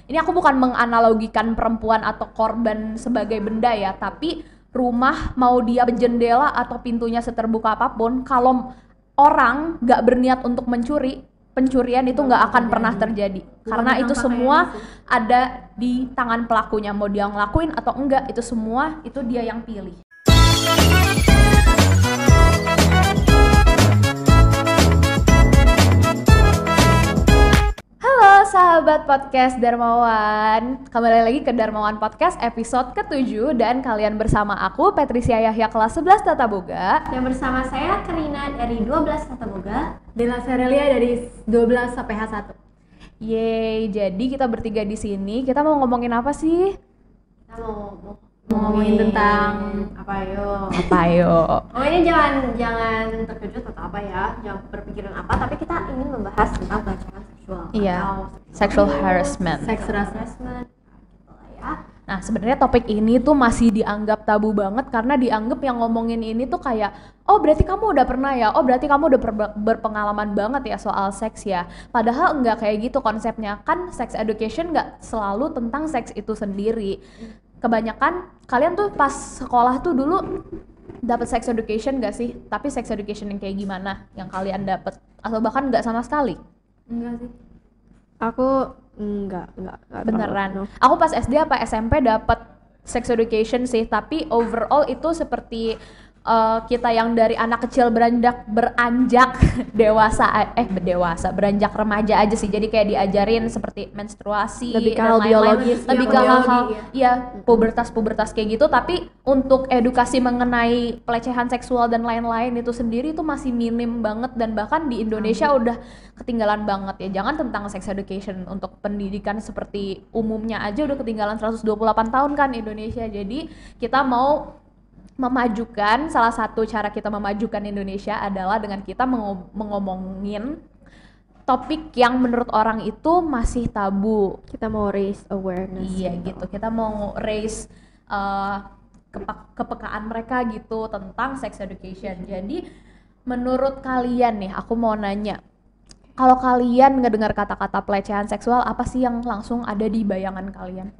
ini aku bukan menganalogikan perempuan atau korban sebagai benda ya, tapi rumah mau dia jendela atau pintunya seterbuka apapun, kalau orang nggak berniat untuk mencuri, pencurian itu nggak akan pernah terjadi. Karena itu semua ada di tangan pelakunya, mau dia ngelakuin atau enggak, itu semua itu dia yang pilih. Halo sahabat podcast Darmawan, kembali lagi ke Darmawan Podcast episode ke-7 dan kalian bersama aku Patricia Yahya kelas 11 Tata Boga. Dan bersama saya Karina dari 12 Tata Boga. Dela Serelia dari 12 sampai H1. Yeay, jadi kita bertiga di sini. Kita mau ngomongin apa sih? Kita mau ngomongin tentang apa yo? Oh ini jangan terkejut atau apa ya, jangan berpikiran apa, tapi kita ingin membahas tentang pelecehan seksual. Iya, atau sexual harassment. seks harassment ya. Nah, sebenarnya topik ini tuh masih dianggap tabu banget karena dianggap yang ngomongin ini tuh kayak, oh berarti kamu udah pernah ya, oh berarti kamu udah berpengalaman banget ya soal seks ya. Padahal enggak kayak gitu konsepnya, kan sex education enggak selalu tentang seks itu sendiri. Kebanyakan kalian tuh pas sekolah tuh dulu dapat sex education gak sih? Tapi sex education yang kayak gimana yang kalian dapat? Atau bahkan nggak sama sekali? Enggak sih. Aku enggak Beneran. terlalu. Aku pas SD apa SMP dapat sex education sih, tapi overall itu seperti kita yang dari anak kecil beranjak beranjak remaja aja sih. Jadi kayak diajarin seperti menstruasi Lebih ke dan hal lain-lain. biologis, Lebih ke biologi, hal ya. pubertas kayak gitu. Tapi untuk edukasi mengenai pelecehan seksual dan lain-lain itu sendiri itu masih minim banget, dan bahkan di Indonesia udah ketinggalan banget ya. Jangan tentang sex education, untuk pendidikan seperti umumnya aja udah ketinggalan 128 tahun kan Indonesia. Jadi kita mau memajukan, salah satu cara kita memajukan Indonesia adalah dengan kita mengomongin topik yang menurut orang itu masih tabu. Kita mau raise awareness. Iya gitu, kita mau raise kepekaan mereka gitu tentang sex education. Jadi menurut kalian nih, aku mau nanya, kalau kalian ngedengar kata-kata pelecehan seksual, apa sih yang langsung ada di bayangan kalian?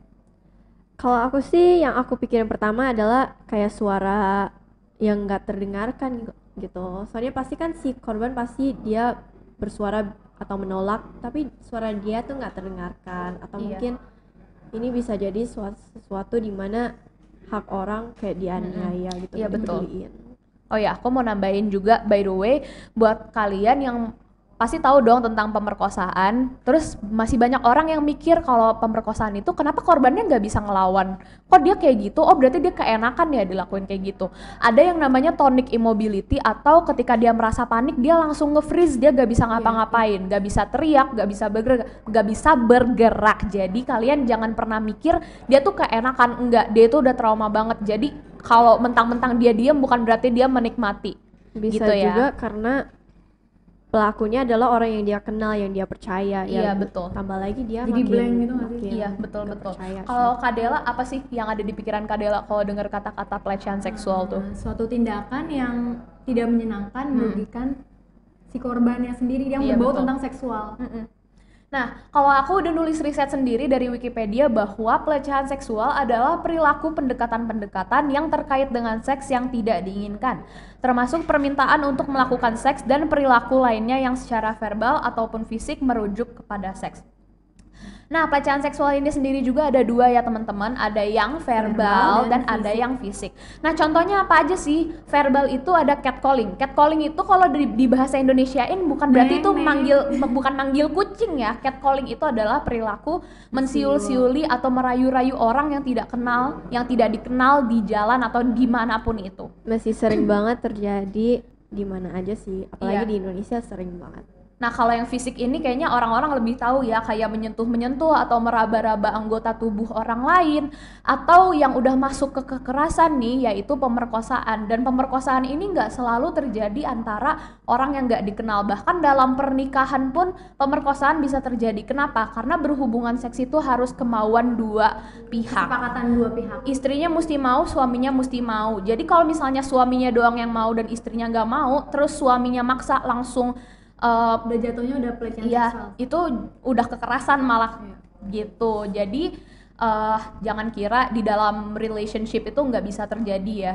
Kalau aku sih, yang aku pikirin pertama adalah kayak suara yang nggak terdengarkan gitu. Soalnya pasti kan si korban pasti dia bersuara atau menolak, tapi suara dia tuh nggak terdengarkan. Atau mungkin ini bisa jadi sesuatu di mana hak orang kayak dianiaya gitu. Iya betul. dipeduliin. Oh ya, aku mau nambahin juga, by the way, buat kalian yang pasti tahu dong tentang pemerkosaan. Terus masih banyak orang yang mikir kalau pemerkosaan itu kenapa korbannya nggak bisa ngelawan? Kok dia kayak gitu? Oh berarti dia keenakan ya dilakuin kayak gitu. Ada yang namanya tonic immobility, atau ketika dia merasa panik dia langsung nge-freeze, dia nggak bisa ngapa-ngapain, nggak bisa teriak, nggak bisa bergerak. Jadi kalian jangan pernah mikir dia tuh keenakan, enggak, dia itu udah trauma banget. Jadi kalau mentang-mentang dia diam bukan berarti dia menikmati. Bisa gitu ya. juga karena pelakunya adalah orang yang dia kenal, yang dia percaya. Iya, betul. Tambah lagi dia Jadi makin blank gitu nggak sih? Iya betul. percaya Kalau Kadela apa sih yang ada di pikiran Kadela kalau dengar kata-kata pelecehan seksual tuh? Suatu tindakan yang tidak menyenangkan, merugikan si korbannya sendiri yang Iya, berbau betul. tentang seksual. Nah, kalau aku udah nulis riset sendiri dari Wikipedia bahwa pelecehan seksual adalah perilaku pendekatan-pendekatan yang terkait dengan seks yang tidak diinginkan, termasuk permintaan untuk melakukan seks dan perilaku lainnya yang secara verbal ataupun fisik merujuk kepada seks. Nah, pelecehan seksual ini sendiri juga ada dua ya teman-teman, ada yang verbal dan ada yang fisik. Nah, contohnya apa aja sih? Verbal itu ada catcalling. Catcalling itu kalau di bahasa Indonesiain bukan berarti itu bukan manggil kucing ya. Catcalling itu adalah perilaku mensiul-siuli atau merayu-rayu orang yang tidak dikenal di jalan atau dimanapun itu. masih sering banget terjadi di mana aja sih, apalagi Iya. di Indonesia sering banget. Nah, kalau yang fisik ini kayaknya orang-orang lebih tahu ya, kayak menyentuh-menyentuh atau meraba-raba anggota tubuh orang lain, atau yang udah masuk ke kekerasan nih, yaitu pemerkosaan. Dan pemerkosaan ini nggak selalu terjadi antara orang yang nggak dikenal, bahkan dalam pernikahan pun pemerkosaan bisa terjadi. Kenapa? Karena berhubungan seks itu harus kemauan dua pihak. Kesepakatan dua pihak. Istrinya mesti mau, suaminya mesti mau. Jadi kalau misalnya suaminya doang yang mau dan istrinya nggak mau, terus suaminya maksa langsung Udah jatuhnya udah pelecehan seksual. iya, itu udah kekerasan malah. gitu. Jadi jangan kira di dalam relationship itu nggak bisa terjadi ya.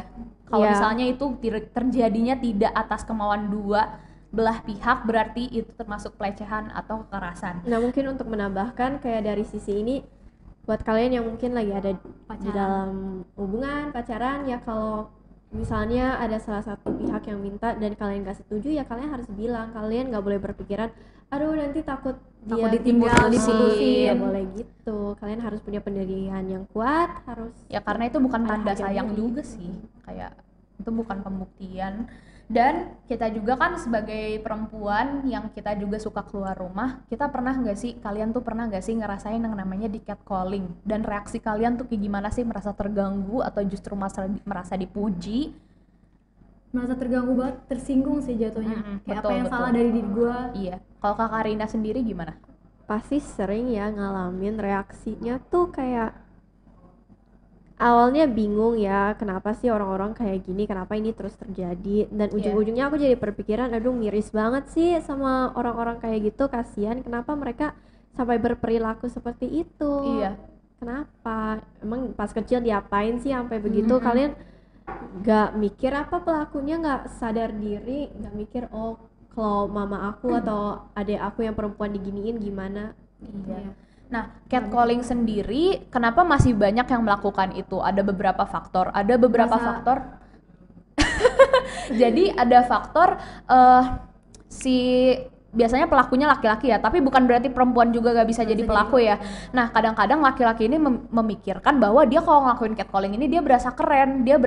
Kalau Iya. misalnya itu terjadinya tidak atas kemauan dua belah pihak, berarti itu termasuk pelecehan atau kekerasan. Nah mungkin untuk menambahkan kayak dari sisi ini buat kalian yang mungkin lagi ada di Pacaran. dalam hubungan pacaran ya, kalau misalnya ada salah satu pihak yang minta dan kalian gak setuju ya kalian harus bilang, kalian gak boleh berpikiran aduh nanti takut dia ditinggal, diputusin. Gak boleh gitu, kalian harus punya pendirian yang kuat, harus Ya karena itu bukan ada tanda harga sayang diri. juga sih, kayak itu bukan pembuktian. Dan kita juga kan sebagai perempuan yang kita juga suka keluar rumah, kita pernah nggak sih, kalian tuh pernah nggak sih ngerasain yang namanya di catcalling? Dan reaksi kalian tuh kayak gimana sih, merasa terganggu atau justru merasa dipuji? Merasa terganggu banget, tersinggung sih jatuhnya. Kayak betul, apa yang betul. salah dari diri gue. Iya, kalau Kak Karina sendiri gimana? pasti sering ya ngalamin reaksinya tuh kayak awalnya bingung ya, kenapa sih orang-orang kayak gini, kenapa ini terus terjadi, dan ujung-ujungnya aku jadi berpikiran aduh miris banget sih sama orang-orang kayak gitu, kasihan kenapa mereka sampai berperilaku seperti itu. Iya. Kenapa emang pas kecil diapain sih sampai begitu? Kalian gak mikir apa pelakunya gak sadar diri, gak mikir oh kalau mama aku atau adik aku yang perempuan diginiin gimana. Iya. Nah, catcalling sendiri kenapa masih banyak yang melakukan itu? Ada beberapa faktor. Ada beberapa Masa- faktor. Jadi ada faktor si biasanya pelakunya laki-laki ya, tapi bukan berarti perempuan juga gak bisa jadi pelaku ya. Nah, kadang-kadang laki-laki ini memikirkan bahwa dia kalau ngelakuin catcalling ini dia berasa keren, dia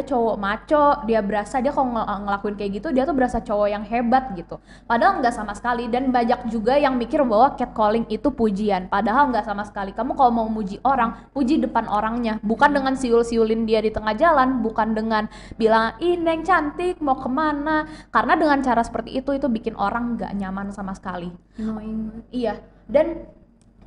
cowok maco, dia kalau ngelakuin kayak gitu dia tuh berasa cowok yang hebat gitu. Padahal nggak sama sekali, dan banyak juga yang mikir bahwa catcalling itu pujian, padahal nggak sama sekali. Kamu kalau mau muji orang, puji depan orangnya, bukan dengan siul-siulin dia di tengah jalan, bukan dengan bilang ih Neng cantik mau kemana, karena dengan cara seperti itu bikin orang nggak nyaman sama sekali. Annoying banget. Iya, dan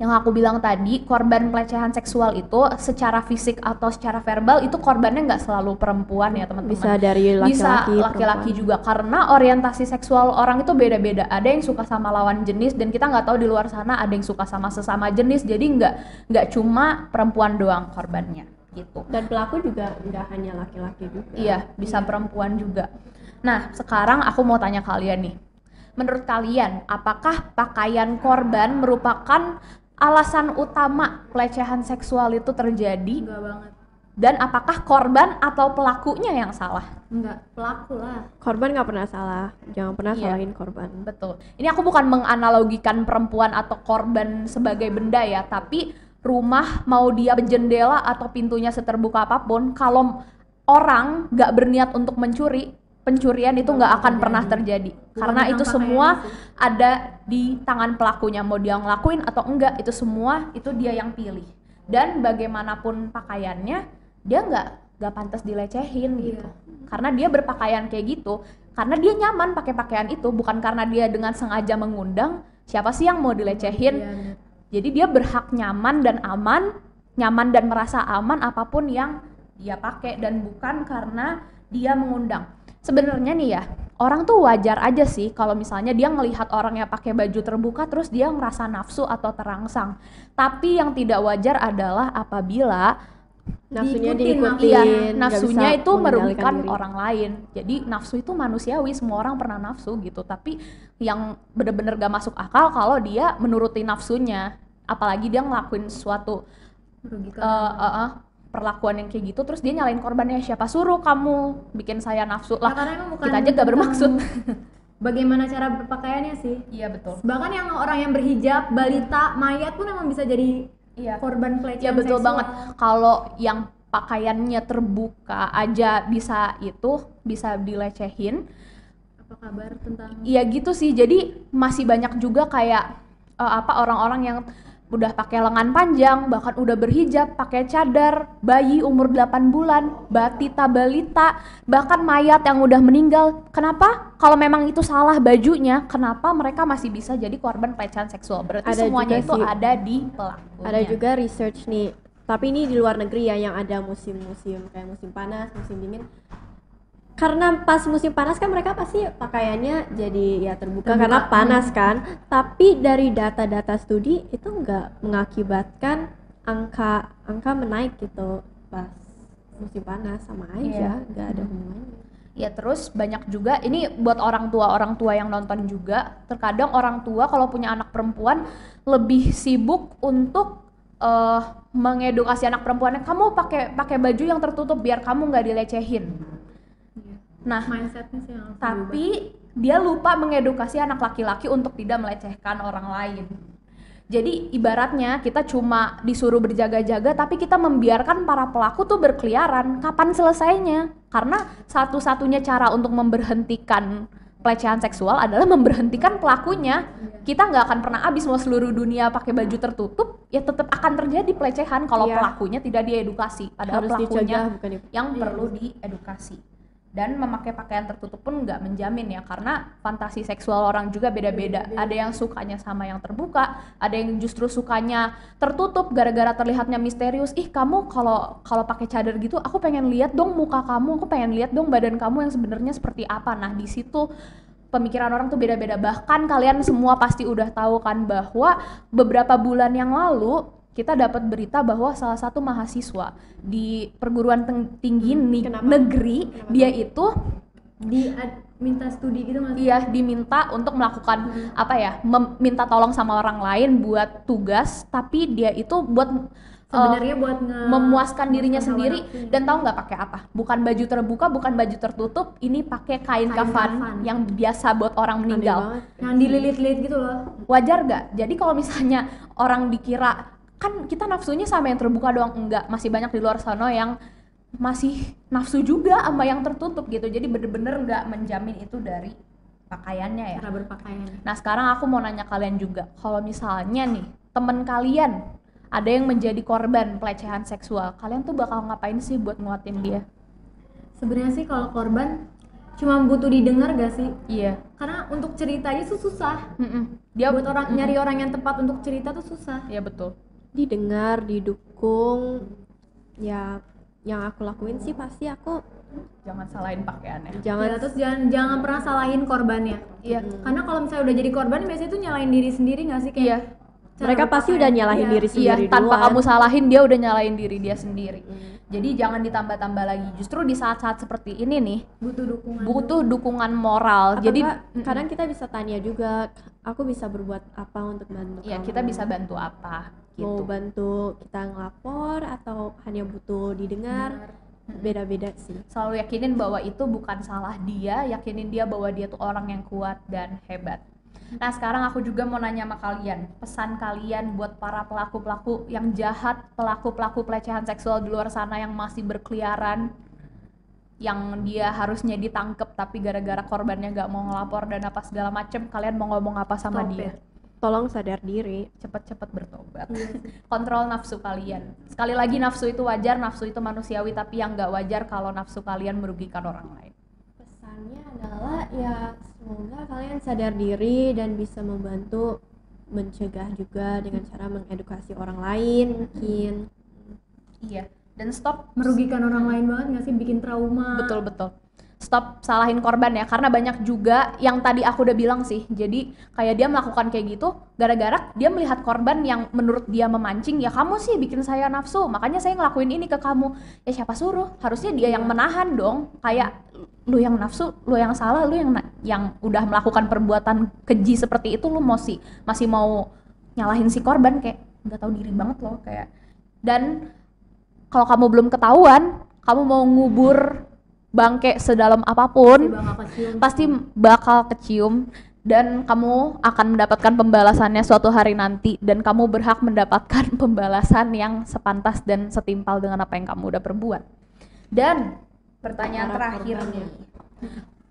yang aku bilang tadi, korban pelecehan seksual itu secara fisik atau secara verbal itu korbannya nggak selalu perempuan ya teman-teman. Bisa dari Bisa laki-laki, laki-laki perempuan. juga, karena orientasi seksual orang itu beda-beda. Ada yang suka sama lawan jenis, dan kita nggak tahu di luar sana ada yang suka sama sesama jenis. Jadi nggak cuma perempuan doang korbannya gitu. Dan pelaku juga nggak hanya laki-laki juga. Iya, bisa perempuan juga. Nah, sekarang aku mau tanya kalian nih. Menurut kalian, apakah pakaian korban merupakan alasan utama pelecehan seksual itu terjadi? Enggak banget. Dan apakah korban atau pelakunya yang salah? Enggak, pelaku lah. Korban nggak pernah salah, jangan pernah Iya. salahin korban. Betul. Ini aku bukan menganalogikan perempuan atau korban sebagai benda ya, tapi rumah mau dia jendela atau pintunya seterbuka apapun, kalau orang nggak berniat untuk mencuri, pencurian itu nggak akan pernah terjadi. Karena itu tentang semua pakaiannya sih. ada di tangan pelakunya, mau dia ngelakuin atau enggak, itu semua itu dia yang pilih. Dan bagaimanapun pakaiannya, dia nggak pantas dilecehin gitu. Karena dia berpakaian kayak gitu, karena dia nyaman pakai pakaian itu, bukan karena dia dengan sengaja mengundang. Siapa sih yang mau dilecehin? Iya, bener. Jadi dia berhak nyaman dan aman, nyaman dan merasa aman apapun yang dia pakai, dan bukan karena dia mengundang. Sebenarnya nih ya, orang tuh wajar aja sih kalau misalnya dia ngelihat orang yang pakai baju terbuka terus dia ngerasa nafsu atau terangsang. Tapi yang tidak wajar adalah apabila Nafsunya Diikutin, diikutin, iya, nggak nafsunya bisa itu merugikan mengendalikan diri. orang lain. Jadi nafsu itu manusiawi, semua orang pernah nafsu gitu. Tapi yang bener-bener gak masuk akal kalau dia menuruti nafsunya, apalagi dia ngelakuin suatu Merugikan. perlakuan yang kayak gitu, terus dia nyalain korbannya. Siapa suruh kamu bikin saya nafsu lah? Karena emang bukan Kita aja gak tentang bermaksud. Bagaimana cara berpakaiannya sih? Iya betul. Bahkan yang orang yang berhijab, balita, mayat pun emang bisa jadi Iya. korban Ya pelecehan betul seksual. banget. Kalau yang pakaiannya terbuka aja bisa dilecehin. Apa kabar tentang Iya gitu sih. Jadi masih banyak juga kayak orang-orang yang udah pakai lengan panjang, bahkan udah berhijab, pakai cadar, bayi umur 8 bulan, batita balita, bahkan mayat yang udah meninggal. Kenapa? Kalau memang itu salah bajunya, kenapa mereka masih bisa jadi korban pelecehan seksual? Berarti Ada semuanya juga itu sih. ada di pelakunya. Ada juga research nih, tapi ini di luar negeri ya, yang ada musim-musim kayak musim panas, musim dingin. karena pas musim panas kan mereka pasti pakaiannya jadi ya terbuka karena panas kan. Tapi dari data-data studi itu nggak mengakibatkan angka menaik gitu pas musim panas, sama aja, nggak ada hubungannya. Ya terus banyak juga, ini buat orang tua yang nonton juga, terkadang orang tua kalau punya anak perempuan lebih sibuk untuk mengedukasi anak perempuannya, kamu pakai baju yang tertutup biar kamu nggak dilecehin. Nah, mindsetnya sih yang harus tapi dia lupa mengedukasi anak laki-laki untuk tidak melecehkan orang lain. Jadi ibaratnya kita cuma disuruh berjaga-jaga, tapi kita membiarkan para pelaku tuh berkeliaran. Kapan selesainya? Karena satu-satunya cara untuk memberhentikan pelecehan seksual adalah memberhentikan pelakunya. Kita nggak akan pernah habis mau seluruh dunia pakai baju tertutup, ya tetap akan terjadi pelecehan kalau pelakunya tidak diedukasi. Padahal Harus pelakunya dicegah, bukan yang perlu diedukasi. Dan memakai pakaian tertutup pun nggak menjamin ya, karena fantasi seksual orang juga beda-beda. Ada yang sukanya sama yang terbuka, ada yang justru sukanya tertutup gara-gara terlihatnya misterius. Ih, kamu kalau pakai cadar gitu, aku pengen lihat dong muka kamu, aku pengen lihat dong badan kamu yang sebenarnya seperti apa. Nah, di situ pemikiran orang tuh beda-beda. Bahkan kalian semua pasti udah tahu kan bahwa beberapa bulan yang lalu kita dapat berita bahwa salah satu mahasiswa di perguruan tinggi negeri dia itu minta studi gitu mas? Iya, diminta untuk melakukan minta tolong sama orang lain buat tugas, tapi dia itu buat sebenarnya buat memuaskan dirinya sendiri. Dan tahu nggak pakai apa? Bukan baju terbuka, bukan baju tertutup, ini pakai kain kafan yang biasa buat orang meninggal, yang dililit-lilit gitu loh. Wajar nggak? Jadi kalau misalnya orang dikira kan kita nafsunya sama yang terbuka doang, enggak, masih banyak di luar sana yang masih nafsu juga sama yang tertutup gitu. Jadi bener-bener nggak menjamin itu dari pakaiannya ya, cara berpakaian. Nah sekarang aku mau nanya kalian juga, kalau misalnya nih temen kalian ada yang menjadi korban pelecehan seksual, kalian tuh bakal ngapain sih buat nguatin dia? Sebenarnya sih kalau korban cuma butuh didengar gak sih? Iya. Karena untuk cerita aja tuh susah. Dia buat nyari orang yang tepat untuk cerita tuh susah. Iya betul. Didengar, didukung, ya yang aku lakuin sih pasti aku jangan salahin pakaiannya. Terus jangan pernah salahin korbannya. Iya. Karena kalau misalnya udah jadi korban biasanya tuh nyalahin diri sendiri nggak sih? Kayak mereka pasti udah nyalahin diri sendiri tanpa duluan. kamu salahin dia udah nyalahin diri dia sendiri. Jadi jangan ditambah-tambah lagi. Justru di saat-saat seperti ini nih butuh dukungan moral. Atau jadi kadang kita bisa tanya juga, aku bisa berbuat apa untuk bantu ya, kamu? kita bisa bantu apa gitu. Mau bantu kita ngelapor atau hanya butuh didengar? Beda-beda sih. Selalu yakinin bahwa itu bukan salah dia, yakinin dia bahwa dia tuh orang yang kuat dan hebat. Nah sekarang aku juga mau nanya sama kalian, pesan kalian buat para pelaku-pelaku yang jahat, pelaku-pelaku pelecehan seksual di luar sana yang masih berkeliaran, yang dia harusnya ditangkep tapi gara-gara korbannya gak mau ngelapor dan apa segala macem, kalian mau ngomong apa sama dia? Tolong sadar diri, cepet-cepet bertobat. Kontrol nafsu kalian. Sekali lagi, nafsu itu wajar, nafsu itu manusiawi, tapi yang gak wajar kalau nafsu kalian merugikan orang lain. Pesannya adalah ya semoga kalian sadar diri dan bisa membantu mencegah juga dengan cara mengedukasi orang lain mungkin. Iya, dan stop merugikan orang lain banget nggak sih, bikin trauma. Betul. Stop salahin korban ya, karena banyak juga yang tadi aku udah bilang sih. Jadi kayak dia melakukan kayak gitu gara-gara dia melihat korban yang menurut dia memancing. Ya kamu sih bikin saya nafsu, makanya saya ngelakuin ini ke kamu. Ya siapa suruh? Harusnya dia yang menahan dong. Kayak lu yang nafsu, lu yang salah, lu yang udah melakukan perbuatan keji seperti itu, lu masih mau nyalahin si korban, kayak nggak tahu diri banget loh kayak. Dan kalau kamu belum ketahuan, kamu mau ngubur bangke sedalam apapun pasti bakal kecium dan kamu akan mendapatkan pembalasannya suatu hari nanti, dan kamu berhak mendapatkan pembalasan yang sepantas dan setimpal dengan apa yang kamu udah perbuat. Dan pertanyaan terakhir nih,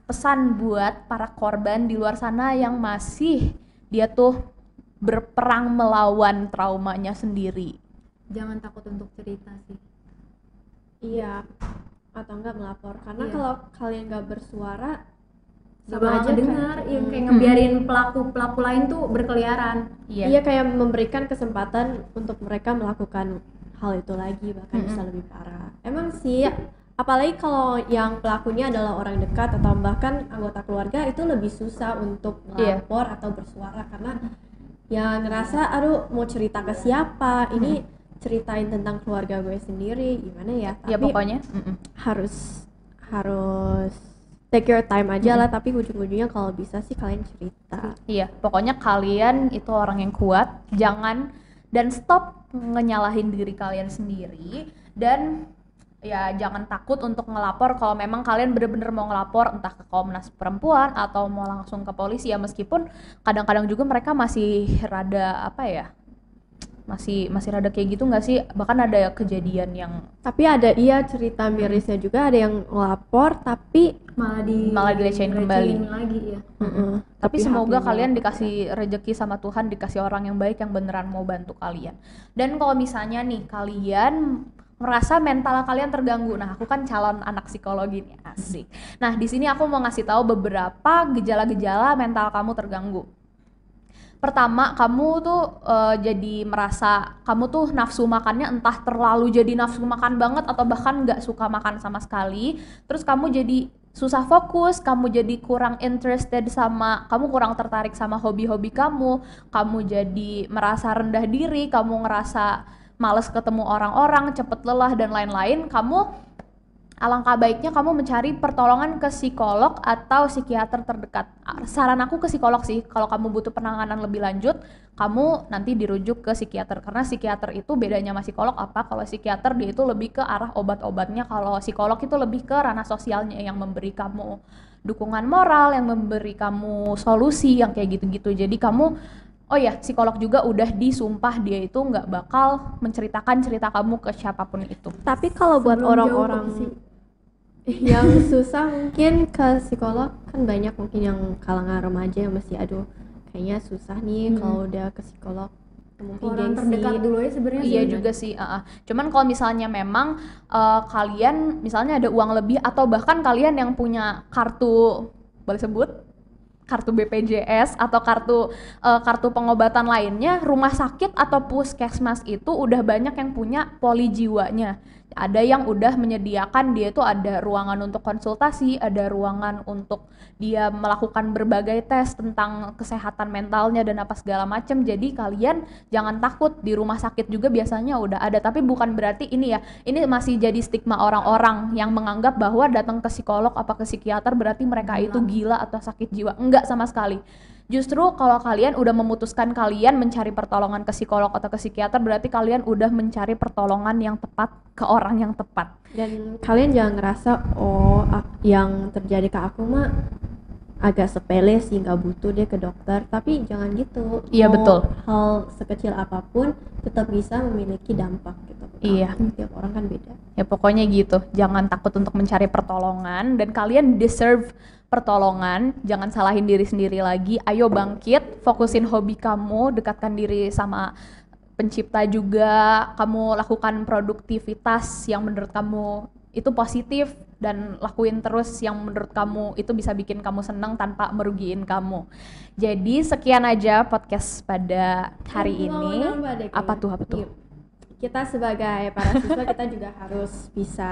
pesan buat para korban di luar sana yang masih dia tuh berperang melawan traumanya sendiri. Jangan takut untuk cerita sih. Iya, atau enggak melapor, karena kalau kalian nggak bersuara sama aja dengar, kayak ngebiarin pelaku lain tuh berkeliaran. Iya, kayak memberikan kesempatan untuk mereka melakukan hal itu lagi, bahkan bisa lebih parah. Emang sih apalagi kalau yang pelakunya adalah orang dekat atau bahkan anggota keluarga, itu lebih susah untuk Iya. melapor atau bersuara karena ya ngerasa aduh mau cerita ke siapa, ini ceritain tentang keluarga gue sendiri gimana ya. Ya Tapi pokoknya harus harus take your time aja lah, tapi ujung-ujungnya kalau bisa sih kalian cerita. iya, pokoknya kalian itu orang yang kuat, jangan dan stop ngenyalahin diri kalian sendiri, dan ya jangan takut untuk ngelapor kalau memang kalian bener-bener mau ngelapor entah ke Komnas Perempuan atau mau langsung ke polisi ya, meskipun kadang-kadang juga mereka masih rada apa ya, masih rada kayak gitu nggak sih, bahkan ada kejadian yang Tapi ada cerita mirisnya juga, ada yang ngelapor tapi malah dilecehin kembali. lagi ya. Tapi semoga hakimnya kalian lapor. dikasih rejeki sama Tuhan, dikasih orang yang baik yang beneran mau bantu kalian. Dan kalau misalnya nih kalian merasa mental kalian terganggu, nah aku kan calon anak psikologi nih, asik. Nah di sini aku mau ngasih tahu beberapa gejala-gejala mental kamu terganggu. Pertama, kamu tuh jadi merasa kamu tuh nafsu makannya entah terlalu jadi nafsu makan banget atau bahkan nggak suka makan sama sekali. Terus kamu jadi susah fokus, kamu jadi kurang interested sama, kamu kurang tertarik sama hobi-hobi kamu jadi merasa rendah diri, kamu ngerasa males ketemu orang-orang, cepet lelah dan lain-lain. Alangkah baiknya kamu mencari pertolongan ke psikolog atau psikiater terdekat. Saran aku ke psikolog sih, kalau kamu butuh penanganan lebih lanjut, kamu nanti dirujuk ke psikiater. Karena psikiater itu bedanya sama psikolog apa? Kalau psikiater dia itu lebih ke arah obat-obatnya, kalau psikolog itu lebih ke ranah sosialnya yang memberi kamu dukungan moral, yang memberi kamu solusi, yang kayak gitu-gitu. Jadi kamu, oh ya, psikolog juga udah disumpah dia itu nggak bakal menceritakan cerita kamu ke siapapun itu. Tapi kalau buat Sebelum jauh orang-orang ke yang susah mungkin ke psikolog, kan banyak mungkin yang kalangan remaja yang masih aduh kayaknya susah nih kalau udah ke psikolog, mungkin orang gengsi. terdekat dulu ya sebenarnya. Iya juga sih. Cuman kalau misalnya memang kalian misalnya ada uang lebih atau bahkan kalian yang punya kartu, boleh sebut kartu BPJS atau kartu pengobatan lainnya, rumah sakit atau puskesmas itu udah banyak yang punya poli jiwanya. Ada yang udah menyediakan, dia itu ada ruangan untuk konsultasi, ada ruangan untuk dia melakukan berbagai tes tentang kesehatan mentalnya dan apa segala macam. Jadi kalian jangan takut, di rumah sakit juga biasanya udah ada. Tapi bukan berarti ini masih jadi stigma orang-orang yang menganggap bahwa datang ke psikolog apa ke psikiater berarti mereka itu gila atau sakit jiwa. Enggak sama sekali. Justru kalau kalian udah memutuskan kalian mencari pertolongan ke psikolog atau ke psikiater, berarti kalian udah mencari pertolongan yang tepat ke orang yang tepat. Dan kalian jangan ngerasa yang terjadi ke aku mah agak sepele sih, nggak butuh dia ke dokter. Tapi jangan gitu. Iya, betul. Hal sekecil apapun tetap bisa memiliki dampak gitu. Iya. Tiap orang kan beda. Ya pokoknya gitu, jangan takut untuk mencari pertolongan, dan kalian deserve pertolongan. Jangan salahin diri sendiri lagi. Ayo bangkit, fokusin hobi kamu, dekatkan diri sama pencipta juga. Kamu lakukan produktivitas yang menurut kamu itu positif, dan lakuin terus yang menurut kamu itu bisa bikin kamu senang tanpa merugiin kamu. Jadi sekian aja podcast pada hari ini. Apa tuh? Kita sebagai para siswa kita juga harus bisa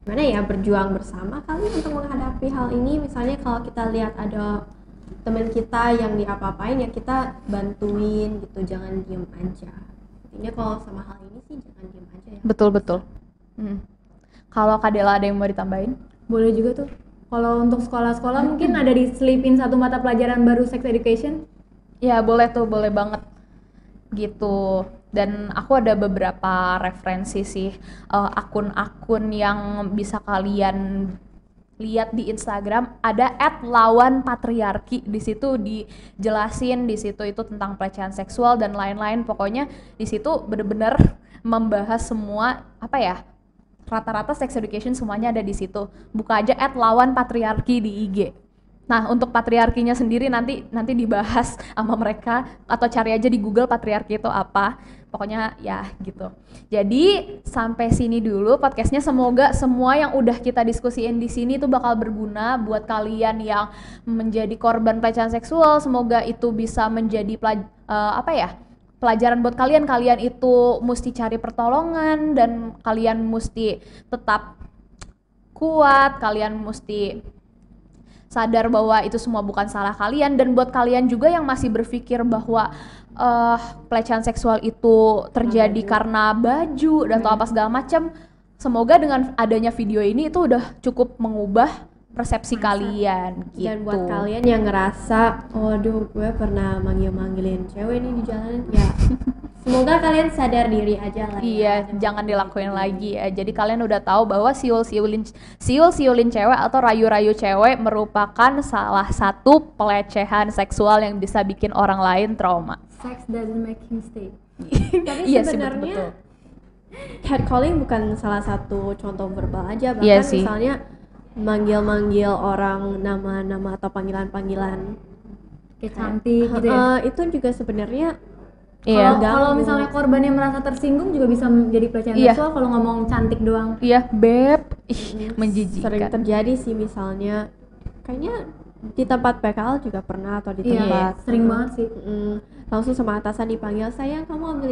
berjuang bersama kali untuk menghadapi hal ini. Misalnya kalau kita lihat ada teman kita yang diapa-apain, ya kita bantuin gitu, jangan diem aja. Intinya kalau sama hal ini sih jangan diem aja ya. Betul. Kalau Kak Dela ada yang mau ditambahin? Boleh juga tuh. Kalau untuk sekolah-sekolah mungkin ada diselipin satu mata pelajaran baru, sex education. Ya boleh tuh, boleh banget gitu. Dan aku ada beberapa referensi sih, akun-akun yang bisa kalian lihat di Instagram. Ada @lawanpatriarki, di situ dijelasin, di situ itu tentang pelecehan seksual dan lain-lain. Pokoknya di situ bener-bener membahas semua rata-rata sex education semuanya ada di situ. Buka aja @lawanpatriarki di IG. Nah, untuk patriarkinya sendiri nanti dibahas sama mereka, atau cari aja di Google patriarki itu apa. Pokoknya ya gitu. Jadi sampai sini dulu podcastnya. Semoga semua yang udah kita diskusiin di sini itu bakal berguna buat kalian yang menjadi korban pelecehan seksual. Semoga itu bisa menjadi pelajaran buat kalian. Kalian itu mesti cari pertolongan dan kalian mesti tetap kuat, kalian mesti sadar bahwa itu semua bukan salah kalian. Dan buat kalian juga yang masih berpikir bahwa pelecehan seksual itu terjadi karena baju atau apa segala macam, semoga dengan adanya video ini itu udah cukup mengubah persepsi kalian gitu. Dan buat kalian yang ngerasa, waduh gue pernah manggil-manggilin cewek nih di jalanan, ya semoga kalian sadar diri aja lah. Iya, jangan dilakuin lagi ya. Jadi kalian udah tahu bahwa siul-siulin cewek atau rayu-rayu cewek merupakan salah satu pelecehan seksual yang bisa bikin orang lain trauma. Sex doesn't make mistake. Tapi Iya sih, sebenarnya betul. catcalling bukan salah satu contoh verbal aja, bahkan Iya sih. misalnya manggil-manggil orang nama-nama atau panggilan-panggilan Kayak cantik gitu ya. itu juga sebenarnya Iya. Kalau misalnya korbannya merasa tersinggung juga bisa menjadi pelecehan Iya. seksual kalau ngomong cantik doang. Iya, beb. sering Menjijikan. terjadi sih, misalnya kayaknya di tempat PKL juga pernah, atau di Iya, tempat sering banget sih. langsung sama atasan dipanggil, sayang kamu ambil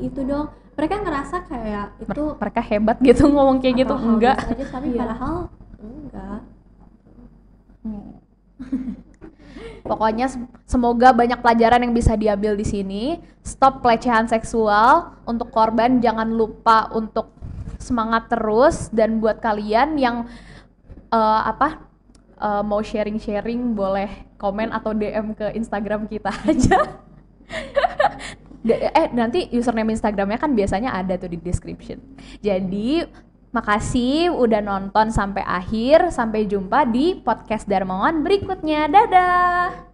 itu dong. Mereka ngerasa kayak itu Mereka hebat gitu ngomong kayak gitu. atau hal Enggak. biasa aja, tapi Iya. padahal enggak. Pokoknya semoga banyak pelajaran yang bisa diambil di sini. Stop pelecehan seksual. Untuk korban jangan lupa untuk semangat terus. Dan buat kalian yang mau sharing-sharing, boleh komen atau DM ke Instagram kita aja. Nanti username Instagramnya kan biasanya ada tuh di description. Jadi makasih udah nonton sampai akhir. Sampai jumpa di podcast Darmawan berikutnya. Dadah.